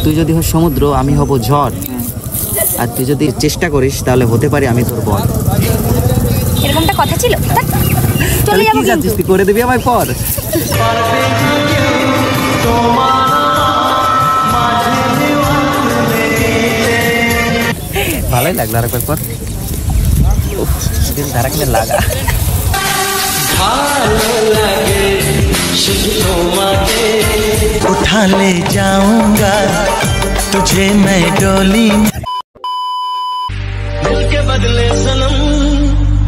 তুই যদি হস সমুদ্র আমি হব ঝড়, আর তুই যদি চেষ্টা করিস তাহলে হতে পারি আমি তোর বর। এরকমটা কথা ছিল? চলে যাবো কিন্তু। তুই করে দিবি আমায় পর। ভালোই লাগলো আরেকবার পর। দিল ধারা কিনে লাগা। उठा ले जाऊंगा तुझे मैं डोली दिल के बदले सनम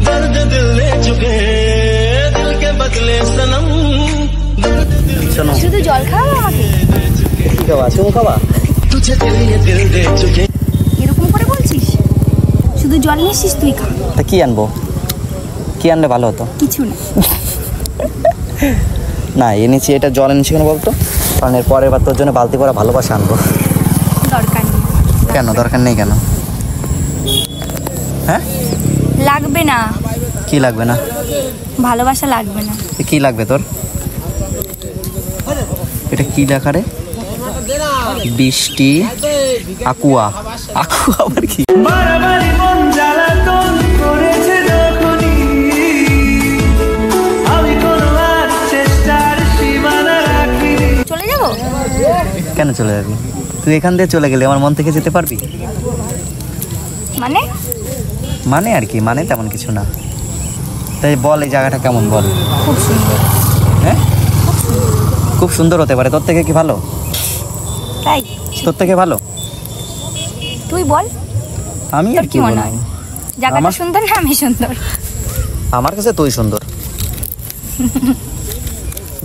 दर्द दिल ले चुके दिल के बदले सनम শুধু জল খাওয়া আমাকে? কি খাওয়া? তুমি খাওয়া? तुझे दिल ये दिल दे चुके। এরকম করে বলছিস? শুধু জল নিয়েছিস তুই খা। তা কি আনবো? কি আনলে ভালো হতো? কিছু না। না এনেছি, এটা জল এনেছি কেন বলতো? কারণ এর পরের বার তোর জন্য বালতি ভরা ভালোবাসা আনবো। দরকার নেই। কেন দরকার নেই কেন? হ্যাঁ লাগবে না। কি লাগবে না? ভালোবাসা লাগবে না। কি লাগবে তোর? এটা কি লেখা রে? বৃষ্টি আকুয়া। আকুয়া আবার কি? চলে যাবো? কেন চলে যাবি? তুই এখান দিয়ে চলে গেলে আমার মন থেকে যেতে পারবি? মানে? মানে আর কি, মানে তেমন কিছু না। তাই বল এই জায়গাটা কেমন বল। খুব সুন্দর। হ্যাঁ খুব সুন্দর হতে পারে। তোর থেকে কি ভালো? তাই? তোর থেকে ভালো? তুই বল। আমি আর তোর কি কি মনে বলবো? হয়? জায়গাটা সুন্দর না আমি সুন্দর? আমার কাছে তুই সুন্দর।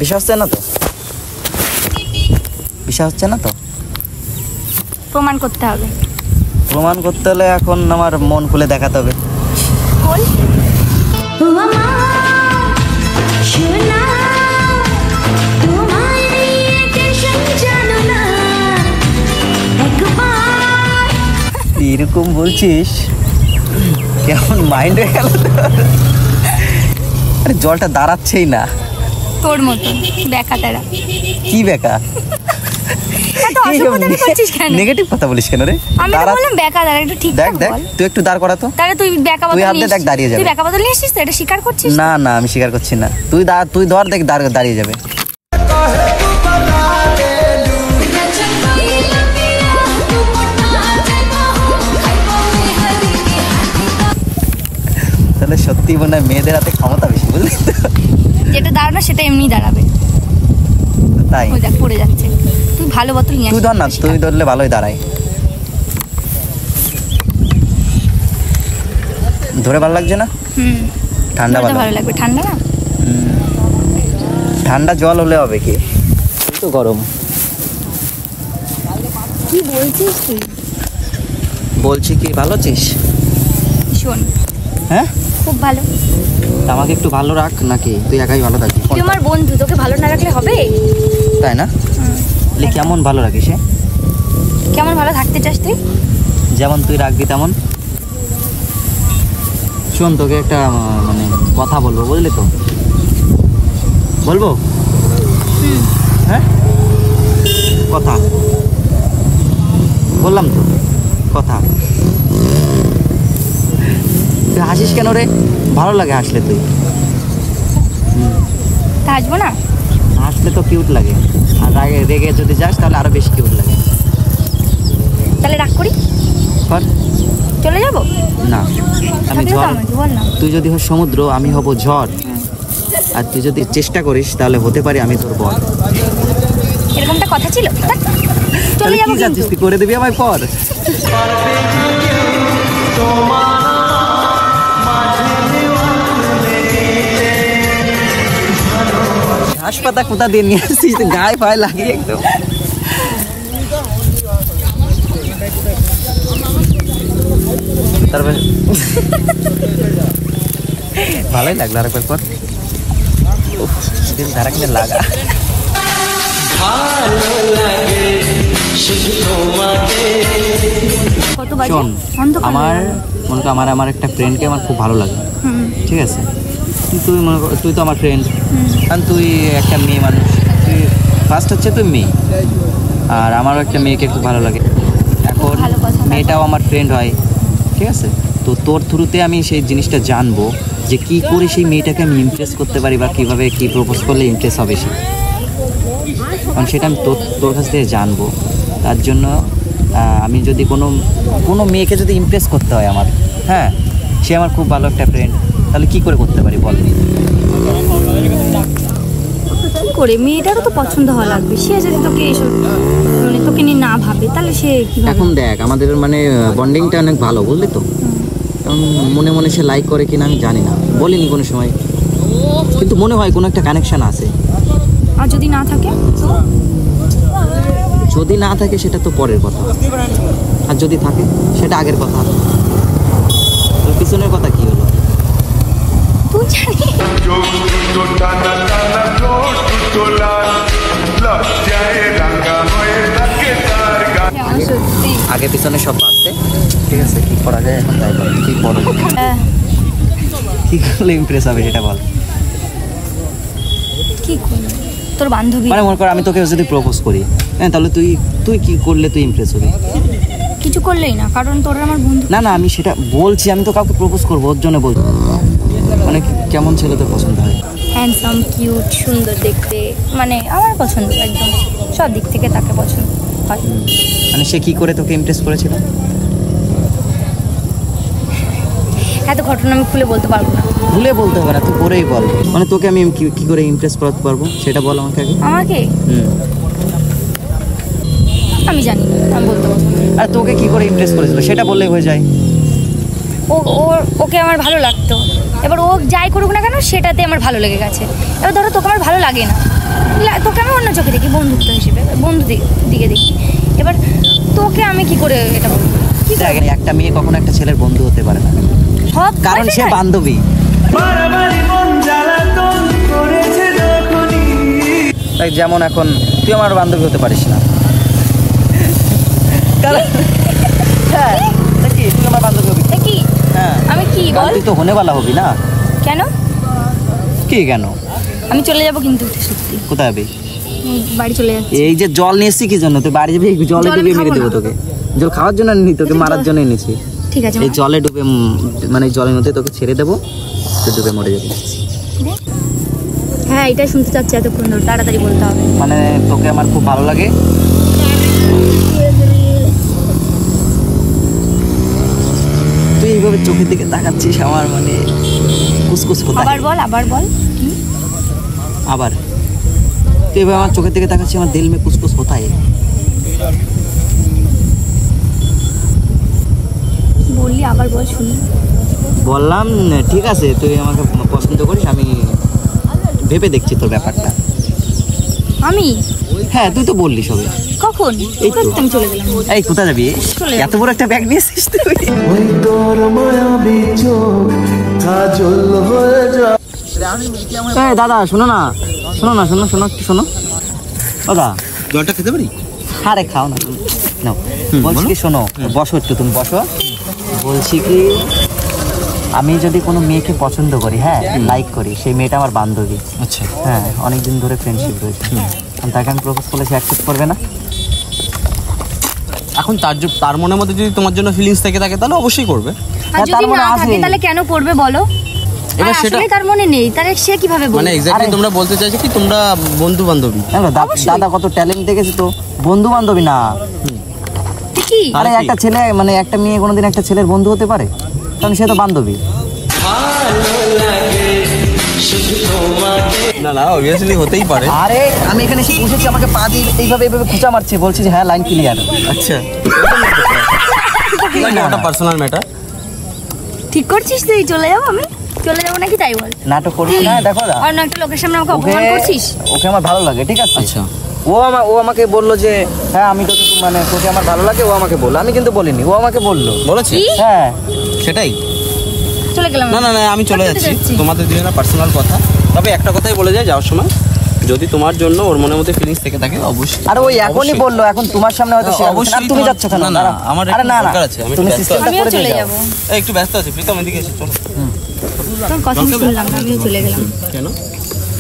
বিশ্বাস হচ্ছে না তো? বিশ্বাস হচ্ছে না তো? প্রমাণ করতে হবে। প্রমাণ করতে হলে এখন আমার মন খুলে দেখাতে হবে। বল। এরকম বলছিস কেমন মাইন্ড হয়ে গেল? আরে জলটা দাঁড়াচ্ছেই না। তোর মতন বেকা তারা। কি বেকা? এত অসভ্যতামি করছিস কেন? নেগেটিভ কথা বলিস কেন রে? আমি তো বললাম বেকা তারা, একটু ঠিক দেখ দেখ বল। তুই একটু দাঁড় করা তো। তাহলে তুই বেকা বদল তুই হাতে দেখ দাঁড়িয়ে যাবে। তুই বেকা বদল নিয়ে এসেছিস তো, এটা স্বীকার করছিস? না না আমি স্বীকার করছি না। তুই ধর দেখ দাঁড়িয়ে যাবে। তাহলে সত্যি মনে হয় মেয়েদের হাতে ক্ষমতা বেশি, বুঝলি তো? যেটা দাঁড়ানো সেটা এমনি দাঁড়াবে। তাই ওই দেখ পড়ে যাচ্ছে। তুই ভালো বোতল নিয়ে তুই আসিস। ধর না, তুই ধরলে ভালোই দাঁড়ায়। ধরে ভালো লাগছে না? ঠান্ডা ভালো লাগবে। ঠান্ডা না? ঠান্ডা জল হলে হবে কি? তুই তো গরম। কি বলছিস তুই? বলছি কি ভালো আছিস? শোন, হ্যাঁ খুব ভালো। আমাকে একটু ভালো রাখ নাকি তুই একাই ভালো থাকবি? তুই আমার বন্ধু, তোকে ভালো না রাখলে হবে? তাই না? কেমন ভালো রাখিস? কেমন ভালো থাকতে চাস তুই? যেমন তুই রাখবি তেমন। শোন তোকে একটা মানে কথা বলবো, বুঝলি তো? বলবো? হ্যাঁ কথা বললাম তো, কথা। তুই হাসিস কেন রে? ভালো লাগে হাসলে তুই। তা হাসবো না? হাসলে তো কিউট লাগে, আর রেগে যদি যাস তাহলে আরো বেশি কিউট লাগে। তাহলে রাগ করি? কর। চলে যাবো? না আমি থাকলে তো ঝড়। আমাকে বল না। তুই যদি হস সমুদ্র আমি হব ঝড়, আর তুই যদি চেষ্টা করিস তাহলে হতে পারি আমি তোর বর। এরকমটা কথা ছিল? চলে যাবো কিন্তু। তুই করে দিবি আমায় পর। হাসপাতাল কোথা দিয়ে নিয়ে আসছিস? গায়ে পায়ে লাগিয়ে একদম। তারপরে ভালোই লাগলো আরেকবার পর। দিল ধারা কিনে লাগা। কত বাজে? শোন অন্ধকার আমার হয়ে গেল। মনে কর আমার একটা ফ্রেন্ডকে আমার খুব ভালো লাগে, ঠিক আছে? তুই মনে কর তুই তো আমার ফ্রেন্ড, কারণ তুই একটা মেয়ে মানুষ। তুই ফার্স্ট হচ্ছে তুই মেয়ে, আর আমারও একটা মেয়েকে খুব ভালো লাগে। এখন ভালো কথা। মেয়েটাও আমার ফ্রেন্ড হয়, ঠিক আছে? তো তোর থ্রুতে আমি সেই জিনিসটা জানবো যে কি করে সেই মেয়েটাকে আমি ইমপ্রেস করতে পারি বা কীভাবে কী প্রপোজ করলে ইমপ্রেস হবে সে, কারণ সেটা আমি তোর কাছ থেকে জানবো। তার জন্য আমি যদি কোনো মেয়েকে যদি ইমপ্রেস করতে হয় আমার, হ্যাঁ, সে আমার খুব ভালো একটা ফ্রেন্ড, তাহলে কি করে করতে পারি বল? কি করে? মেয়েটারও তো পছন্দ হওয়া লাগবে। সে যদি তোকে এসব মানে তোকে নিয়ে না ভাবে তাহলে সে কিভাবে? এখন দেখ আমাদের মানে বন্ডিংটা অনেক ভালো, বুঝলি তো? কারণ মনে মনে সে লাইক করে কিনা আমি জানি না, বলিনি কোনো সময়, কিন্তু মনে হয় কোনো একটা কানেকশান আছে। আর যদি না থাকে? যদি না থাকে সেটা তো পরের কথা, আর যদি থাকে সেটা আগের কথা। ওর পিছনের কথা কি হলো? তুই জানি। সত্যি আগে পিছনে সব বাদতে, ঠিক আছে? কি করা যায় এখন তাই বল, কি বলো, কি করলে ইমপ্রেস হবে সেটা বল। কি করবি? তোর বান্ধবী মানে মনে কর আমি তোকে যদি প্রপোজ করি, হ্যাঁ, তাহলে তুই কি করলে তুই ইমপ্রেস হবি? কিছু করলেই না, কারণ তোর আমার বন্ধু। না আমি সেটা বলছি, আমি তো কাউকে প্রপোজ করবো, ওর জন্য বলছি। মানে কেমন ছেলে তোর পছন্দ হয়? হ্যান্ডসাম, কিউট, সুন্দর দেখতে, মানে আমার পছন্দ একদম সব দিক থেকে তাকে পছন্দ হয়। মানে সে কি করে তোকে ইমপ্রেস করেছিল? এত ঘটনা আমি খুলে বলতে পারবো না। ভুলে বলতে হবে না, তুই করেই বল। মানে তোকে আমি কি করে ইমপ্রেস করাতে পারবো সেটা বল আমাকে আগে। আমাকে? আমি জানি না, আমি বলতে পারবো না। আর তোকে কি করে ইমপ্রেস করেছিল সেটা বললেই হয়ে যায়। ওকে আমার ভালো লাগতো, এবার ও যাই করুক না কেন সেটাতে আমার ভালো লেগে গেছে। এবার ধরো তোকে আমার ভালো লাগে না, তোকে আমি অন্য চোখে দেখি, বন্ধুত্ব হিসেবে বন্ধু দিকে দেখি। এবার তোকে আমি কি করে এটা বলবো? একটা মেয়ে কখনো একটা ছেলের বন্ধু হতে পারে না, কারণ সে বান্ধবী। যেমন এখন তুই আমার বান্ধবী হতে পারিস না, হ্যাঁ, তুই আমার বান্ধবী হবি কি? হ্যাঁ, আমি কি বল? তুই তো হনেওয়ালা হবি না। কেন? কি কেন? আমি চলে যাব কিন্তু সত্যি। কোথায় যাবি? বাড়ি চলে যাচ্ছি। এই যে জল নিয়ে এসছি কি জন্য? তুই বাড়ি যাবি, জলে ডুবে মেরে দেবো তোকে। জল খাওয়ার জন্য নি, তোকে মারার জন্য এনেছি। ঠিক আছে, এই জলে ডুবে, মানে জলের মধ্যে তোকে ছেড়ে দেবো, তুই ডুবে মরে যাবি। হ্যাঁ, এটাই শুনতে চাচ্ছি এতক্ষণ ধরে, তাড়াতাড়ি বলতে হবে। মানে তোকে আমার খুব ভালো লাগে, তুই এইভাবে চোখের দিকে তাকাচ্ছিস আমার মানে কুসকুস কোথায়? আবার বল আবার তুই এভাবে আমার চোখের দিকে তাকাচ্ছিস, আমার দিল মে কুসকুস কোথায়? বললি আবার বল শুনি। বললাম ঠিক আছে, তুই আমাকে পছন্দ করিস, আমি ভেবে দেখছি তোর ব্যাপারটা। আমি? হ্যাঁ, তুই তো বললি সবে। কখন? এই তো আমি চলে গেলাম। এই কোথায় যাবি? এত বড় একটা ব্যাগ নিয়ে এসেছিস তুই? দাদা শোনো না, শোনো একটু শোনো। দাদা জলটা খেতে পারি? আরে খাও না, নাও। বলছি কি শোনো, বসো একটু, তুমি বসো। বলছি কি, আমি যদি কোনো মেয়েকে পছন্দ করি, হ্যাঁ, লাইক করি, সেই মেয়েটা আমার বান্ধবী, আচ্ছা, হ্যাঁ, অনেকদিন ধরে ফ্রেন্ডশিপ রয়েছে, তাকে আমি প্রপোজ করলে সে অ্যাকসেপ্ট করবে না? এখন তার মনের মধ্যে যদি তোমার জন্য ফিলিংস থেকে থাকে তাহলে অবশ্যই করবে। আর যদি না থাকে তাহলে কেন করবে বলো? এবার সেটা তার মনে নেই, তাহলে সে কিভাবে বলবে? মানে এক্স্যাক্টলি তোমরা বলতে চাইছো কি তোমরা বন্ধু বান্ধবী? দাদা কত ট্যালেন্ট দেখেছি তো, বন্ধু বান্ধবী না। কি? আরে একটা ছেলে মানে একটা মেয়ে কোনোদিন একটা ছেলের বন্ধু হতে পারে? কারণ সে তো বান্ধবী। না অবভিয়াসলি হতেই পারে। আরে আমি এখানে এসে বসেছি, আমাকে পা দিয়ে এইভাবে খুঁচা মারছে, বলছে যে হ্যাঁ লাইন ক্লিয়ার। আচ্ছা, ওটা পার্সোনাল ম্যাটার। ঠিক করছিস তুই? চলে যাবো আমি? চলে যাবো নাকি তাই বল? নাটক করছিস না? দেখো না, অন্য একটা লোকের সামনে আমাকে অপমান করছিস। ওকে আমার ভালো লাগে, ঠিক আছে? আচ্ছা, ও আমাকে বললো যে হ্যাঁ আমি তোকে মানে তোকে আমার ভালো লাগে, ও আমাকে বললো, আমি কিন্তু বলিনি, ও আমাকে বললো। বলেছি? হ্যাঁ সেটাই। চলে গেলাম। না আমি চলে যাচ্ছি, তোমাদের দুজনের পার্সোনাল কথা। তবে একটা কথাই বলে যায় যাওয়ার সময়, যদি তোমার জন্য ওর মনের মধ্যে ফিলিংস থেকে থাকে অবশ্যই। আর ওই এখনই বললো, এখন তোমার সামনে হয়তো অবশ্যই। তুমি যাচ্ছ কেন? না আমার আরে না দরকার আছে, আমি তুমি সিস্টেমটা করে চলে দিয়ে যাব। যাও। একটু ব্যস্ত আছি, প্রীতম এদিকে এসে চলো। তোর কথা শুনলাম না, আমিও চলে গেলাম। কেন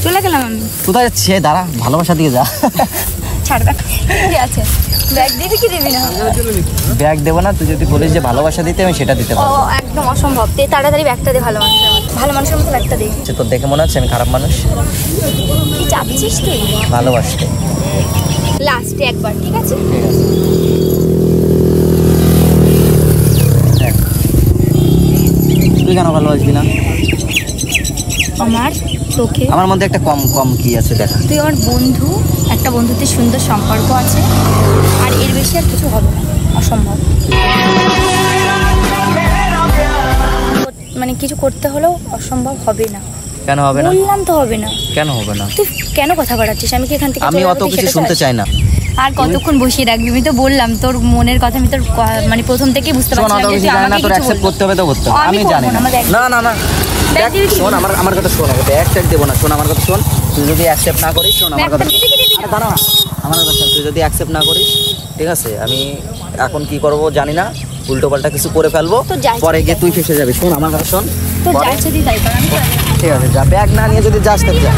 চলে গেলাম আমি? কোথায় যাচ্ছে? দাঁড়া, ভালোবাসা দিয়ে যা। ছাড় ব্যাগ কি আছে, ব্যাগ দিবি কি দিবি না? ব্যাগ দেবো না, তুই যদি বলিস যে ভালোবাসা দিতে আমি সেটা দিতে ও পারবো। একদম অসম্ভব। তাড়াতাড়ি ব্যাগটা দে, ভালো মানুষের মতো, ভালো মানুষের মতো ব্যাগটা দে। তোর দেখে মনে হচ্ছে আমি খারাপ মানুষ? কি চাচ্ছিস তুই? ভালোবাসতে লাস্টে একবার, ঠিক আছে? ঠিক আছে দেখ, তুই কেন ভালোবাসবি না? আমার চোখে আমার মধ্যে একটা কম কম কি আছে দেখা। তুই আমার বন্ধু, একটা বন্ধুত্বের সুন্দর সম্পর্ক আছে, আর এর বেশি আর কিছু হবে না, অসম্ভব। মানে কিছু করতে হলেও অসম্ভব হবে না। কেন হবে না? বললাম তো হবে না। কেন হবে না? তুই কেন কথা বাড়াচ্ছিস? আমি কি এখান থেকে আমি চলে অত যাবো, তুই কিছু সেটা শুনতে চাস? চাই না। আর কতক্ষণ বসিয়ে রাখবি? আমি তো বললাম তোর মনের কথা, আমি তোর মানে প্রথম থেকেই বুঝতে শোন, পারছিলাম অত যে কিছু তুই জানি না, আমাকে তোর কিছু অ্যাকসেপ্ট বলবি। করতে হবে তো করতে হবে। আমি আমি করবো জানি না, না। আমার ব্যাগ না না না ব্যাগ দিবি কি? শোন, আমার কথা শোন, ব্যাগ ট্যাগ দেবো না। শোন আমার কথা শোন, তুই যদি অ্যাকসেপ্ট না করিস, শোন আমার ব্যাগটা কথা দিবি কি দিবি না? দাঁড়া না, আমার কথা শোন, তুই যদি অ্যাকসেপ্ট না করিস, ঠিক আছে, আমি এখন কি করব জানি না, উল্টো পাল্টা কিছু করে ফেলবো, তোর যা ইচ্ছা পরে গিয়ে তুই ফেসে যাবি। শোন আমার কথা শোন, তোর যা পরে- ইচ্ছে তুই তাই কর, আমি করে দেবো। ঠিক আছে যা, ব্যাগ না নিয়ে যদি যাস তবে যা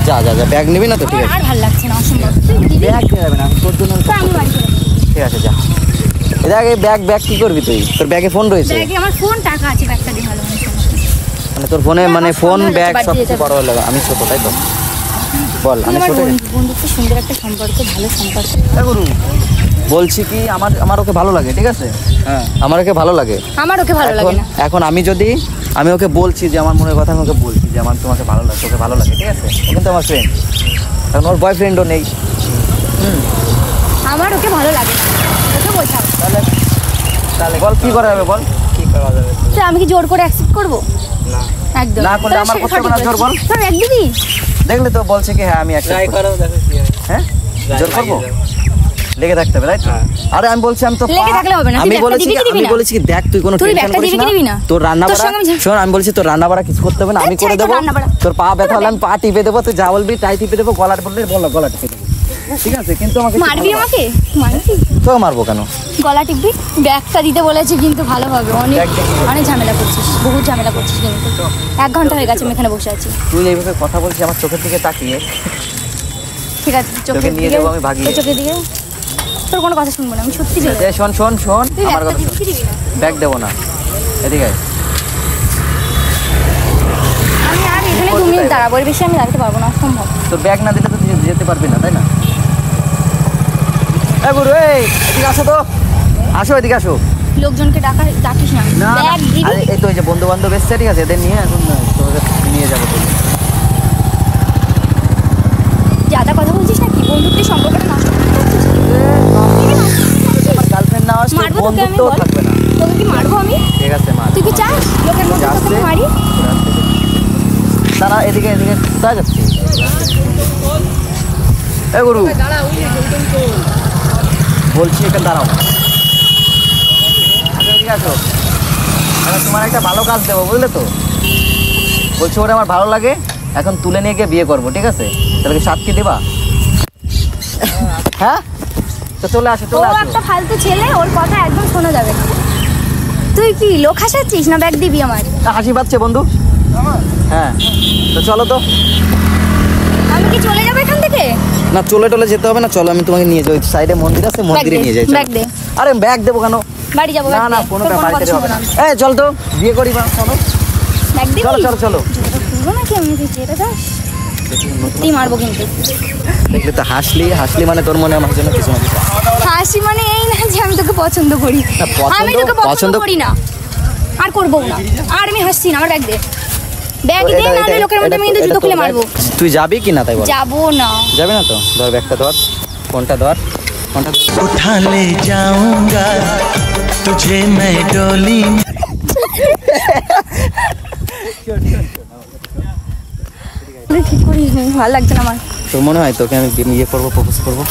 যা যা যা, ব্যাগ নিবি না তো? ঠিক আমার আছে, আর ভালো লাগছে না, অসম্ভব। তুই দিবি? ব্যাগ নিয়ে যাবে না, আমি তোর জন্য তো আমি বাড়ি চলে যাবো। ঠিক আছে যা। দেখ এই ব্যাগ ব্যাগ কি করবি তুই? তোর ব্যাগে ফোন রয়েছে, ব্যাগে আমার ফোন, টাকা আছে, ব্যাগটা দিয়ে ভালো মানুষের মতো। মানে তোর ফোনে আমার মানে ফোন ফোন হয়ে ব্যাগ যাচ্ছে, সব বাড়ি কিছু যেতে বড় হলো। আমি ছোট তাই তো? বল তুই আমি আমার ছোট? বন্ধুত্বের সুন্দর একটা সম্পর্ক, ভালো সম্পর্ক। গুরু বলছি কি, আমার ওকে ভালো লাগে, ঠিক আছে, হ্যাঁ আমার ওকে ভালো লাগে। আমার ওকে ভালো লাগে না। এখন আমি ওকে বলছি যে আমার মনের কথা, আমি ওকে বলছি যে আমার তোমাকে ভালো লাগে, তোকে ভালো লাগে, ঠিক আছে, ও কিন্তু আমার ফ্রেন্ড, এখন ওর বয়ফ্রেন্ডও নেই। আমার ওকে ভালো লাগে না, ওকে বোঝাও। তাহলে তাহলে বল কি করা যাবে, বল কি করা যাবে? তো আমি কি জোর করে অ্যাকসেপ্ট করবো? না একদম না করলে আমার করতে হবে না জোর, বল। তোর ব্যাগ দিবি? দেখলে তো বলছে কি হ্যাঁ আমি accept করছি। হ্যাঁ জোর করবো? লেগে থাকতে হবে তাই তো? আরে আমি বলছি আমি তো লেগে থাকলে হবে না, তুই আমি ব্যাগটা বলেছি দিবি কি দিবি আমি না? বলেছি কি, দেখ তুই কোনো তুই টেনশন ব্যাগটা করিস দিবি কি না, দিবি না? তোর রান্না তোর বাড়া সঙ্গে আমি শোন, আমি বলছি তোর রান্না বাড়া কিছু করতে হবে না, আমি আচ্ছা, করে তোর দেবো। রান্না বাড়া। তোর পা ব্যথা হলে আমি পা টিপে দেবো, তুই যা বলবি তাই টিপে দেবো, গলাট বললে গলা টিপে দেবো, ঠিক আছে, কিন্তু আমাকে মারবি আমাকে? মারবি? তোকে মারবো কেন? গলা টিপবি? ব্যাগটা দিতে বলেছি কিন্তু ভালোভাবে, অনেক ব্যাগটা কি? অনেক ঝামেলা করছিস, বহুত ঝামেলা করছিস কিন্তু। 1 ঘন্টা হয়ে গেছে আমি এখানে বসে আছি। তুই এইভাবে কথা বলছিস আমার চোখের দিকে তাকিয়ে, ঠিক আছে, তোকে চোখের নিয়ে দিকে, যাবো আমি ভাগিয়ে। তোর চোখের দিকে তোর কোনো কথা শুনবো না, আমি সত্যি চলে যাবো। শোন শোন শোন তুই আমার ব্যাগটা কথা দিবি শোন, কি দিবি না? ব্যাগ দেবো না, এদিকে আয়। আমি আর এখানে 2 মিনিট দাঁড়াবো, এর বেশি আমি দাঁড়াতে পারবো না, অসম্ভব। তোর ব্যাগ না দিলে তো তুই যেতে পারবি না তাই না? গুরু এই এদিকে আসো তো, আসো এদিকে আসো। লোকজনকে ডাকিস না, না না, ব্যাগ দিবি? আরে এই তো এই যে বন্ধু বান্ধব এসছে, ঠিক আছে, এদের নিয়ে এখন তোকে নিয়ে যাবো তো। যাতা কথা বলছিস না কি? বন্ধুত্বের সম্পর্কটা নষ্ট করতে চাচ্ছিস? আমার গার্লফ্রেন্ড না আসলে মারবো তোকে আমি, বন্ধুত্ব বল। থাকবে না। তোকে কি মারবো আমি? ঠিক আছে মার। তুই কি চাস লোকের মধ্যে তোকে আমি মারি? তারা এদিকে এদিকে কোথায় যাচ্ছে? এ গুরু বলছি এখানে দাঁড়াও, আচ্ছা এদিকে আসো। আমি তোমার একটা ভালো কাজ দেবো বুঝলে তো, বলছি ওরা আমার ভালো লাগে, এখন তুলে নিয়ে গিয়ে বিয়ে করবো, ঠিক আছে, তাহলে কি সাথ কি দেবা? হ্যাঁ তো চলে আসো ও চলে আসো। একটা ফালতু ছেলে, ওর কথা একদম শোনা যাবে না। তুই কি লোক হাসাচ্ছিস না ব্যাগ দিবি আমার? হাসি পাচ্ছে বন্ধু? হ্যাঁ তো চলো তো। আমি কি চলে যাবো এখান থেকে? না চলে টলে যেতে হবে না, চলো আমি তোমাকে নিয়ে যাই, সাইডে মন্দির আছে, মন্দিরে দে, নিয়ে যাই। চলো। ব্যাগ দে। আরে ব্যাগ দেবো কেন? বাড়ি যাবো, না ব্যাগ না দে। কোনো তোর ব্যাপার কথা হবে শুনবো না। না। এই চল তো বিয়ে করি বা চলো। ব্যাগ দিবি? চলো চলো চলো। পুরো নাকি আমি তুই যেতে চাস? তুই মারবো কিন্তু। দেখলে তো হাসলি মানে তোর মনে আমার জন্য কিছু না কিছু। হাসি মানে এই না যে আমি তোকে পছন্দ করি, না, পছন্দ- আমি তোকে পছন্দ পছন্দ- করি না, আর করবো না, আর আমি হাসছি না। আমার ব্যাগ দে, ব্যাগ দে, এটা- নাহলে এটা- লোকের মধ্যে এটা- আমি কিন্তু এটা জুতো তোর খুলে ব্যাগ। মারবো। তুই যাবি কি না তাই বল? যাবো না। যাবি না তো? ধর ব্যাগটা ধর, ফোনটা ধর, ফোনটা ধর। उठा ले जाऊंगा तुझे मैं डोली ঠিক করিস নি, ভালো লাগছে না আমার। তোর মনে হয় তোকে আমি বিয়ে করবো, প্রপোজ করবো?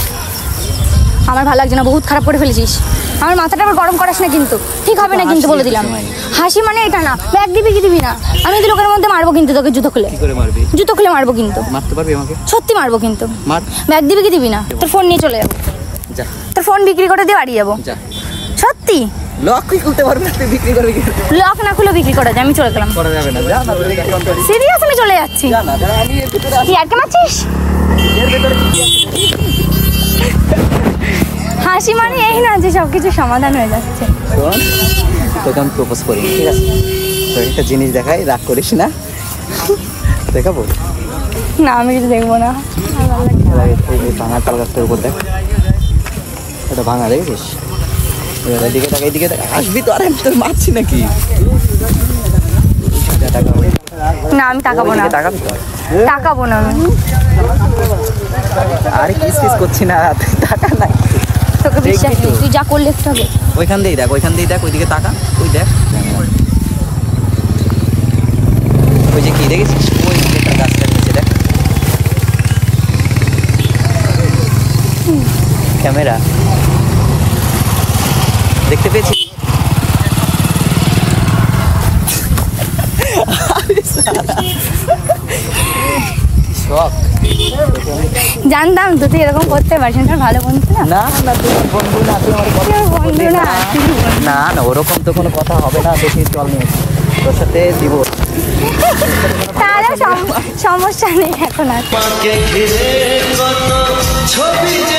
আমার ভালো লাগছে না, বহুত খারাপ করে ফেলেছিস। আমার মাথাটা আবার গরম করাস না কিন্তু, ঠিক হবে না কিন্তু, বলে দিলাম। হাসি মানে এটা না, ব্যাগ দিবি কি দিবি না? আমি কিন্তু লোকের মধ্যে মারবো কিন্তু তোকে, জুতো খুলে, কি করে মারবি? জুতো খুলে মারবো কিন্তু, মারতে পারবি আমাকে? সত্যি মারবো কিন্তু। মার। ব্যাগ দিবি কি দিবি না? তোর ফোন নিয়ে চলে যাবো, যা তোর ফোন বিক্রি করে দিয়ে বাড়ি যাবো। যা। সত্যি লক কি খুলতে পারবি না, তুই বিক্রি করবি কি? লক না খুলে বিক্রি করে যায়, আমি চলে গেলাম। করা যাবে না, যা না তুই ফোন করিস। সিরিয়াস, আমি চলে যাচ্ছি। যা না, যা, আমি এর ভিতরে তুই আটকে মারছিস? এর ভিতরে কি আছে? হাসি মানে এই না যে সব কিছু সমাধান হয়ে যাচ্ছে। শোন, তোকে আমি প্রপোজ করি, ঠিক আছে? তোর একটা জিনিস দেখাই, রাগ করিস না। দেখাবো? না আমি কিছু দেখবো না। এই ভাঙা তাল গাছটার উপর দেখ, ওটা ভাঙা দেখেছিস? এবার এদিকে টাকা, এদিকে টাকা, আসবি তো? আর আমি তোর মারছি নাকি? না আমি তাকাবো না, তাকাবি তো? তাকাবো না আমি। আরে কিস কিস করছি না, তুই টাকা নাই। তোকে বিশ্বাস নেই, তুই যা করলে একটু হবে। ওইখান দিয়েই দেখ, ওইখান দিয়েই দেখ, ওইদিকে তাকা, ওই দেখ, ওই যে কি দেখেছিস, ওই একটা গাছটা রয়েছে দেখ, ক্যামেরা দেখতে পেয়েছিস? শখ, জানতাম তো তুই এরকম করতে পারিস, তোর ভালো বন্ধু না। না না, তুই আমার বন্ধু না, তুই আমার তুই আমার বন্ধু না, তুই বন্ধু। না না, ওরকম তো কোনো কথা হবে না। দেখি চল নিয়ে তোর সাথে দিব। তাহলে সমস্যা নেই এখন আর। পাকে ঘিরে কত ছবি যে